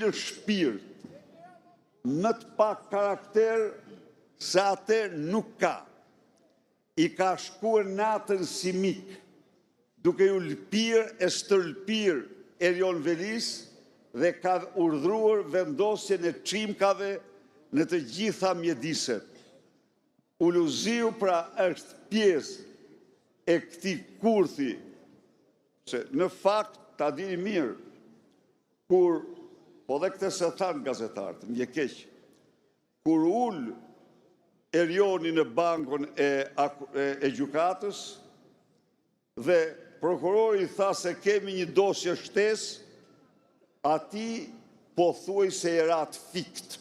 cilën shpirt më të pak karakter se atë nuk ka. I ka shkuar natën si mik, duke ju lëpir e stërlpir Erion Velis dhe ka urdhruar vendosjen e çimkave në të gjitha mjediset. Uluziu pra është pjesë e këtij kurthi, se në fakt ta dini mirë, kur, po dhe këtë se thanë gazetarët, më keq, kur ul Erioni në bankun e gjykatës dhe prokurori tha se kemi një dosje shtesë, ati po thuaj se e rat fikt.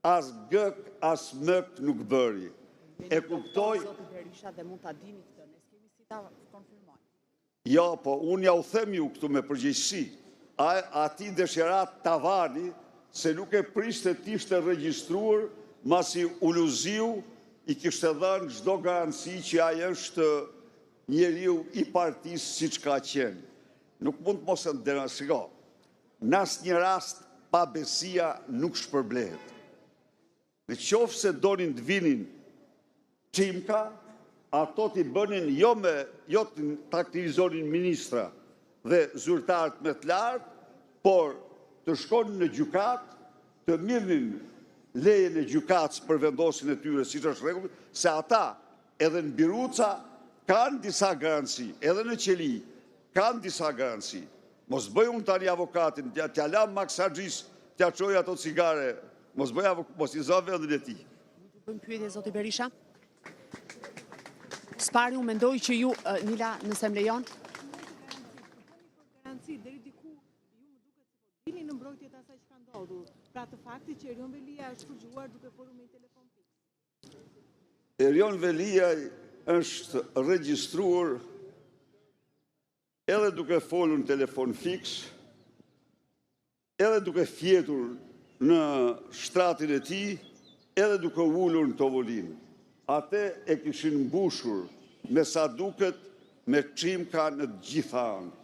As gëk, as mëk nuk bëri. E kuptoj... Jo, po unë ja u them ju këtu me përgjegjësi. Ati dëshirat tavani se nuk e priste t'ishte regjistruar masi Uluziu i kishte dhënë çdo garanci që ai është njeriu i partisë siç ka qenë. Nuk mund të mos e ndenasiko. Në asnjë rast pabesia nuk shpërblehet. Në qoftë se donin të vinin çimka, ato t'i bënin jo të aktivizonin ministra dhe zyrtarët me të lartë, por të shkonin në gjykat, të mirnin lejen e gjykatës për vendosin e tyre, siç është rregull, se ata edhe në Biruca kanë disa garanci, edhe në Qeli kanë disa garanci. Mos bëj unë tani avokatin, t'ja lam Maksaxhis, t'ja çoj ato cigare, mos i zë vendin e tij. Bëjmë pyetje zoti Berisha. Spari, unë mendoj që ju, Nila, nëse më lejon. Garanci, deri diku, ju më duket se po dini në mbrojtje të asaj që ka ndodhur. Pra të fakti që Erion Velia është përgjuar duke folur me telefon fiks. Erion Velia është regjistruar edhe duke folur në telefon fiks, edhe duke fjetur në shtratin e tij, edhe duke ulur në tovolinë. Ate e kishin mbushur me sa duket me çimka në të gjitha anët.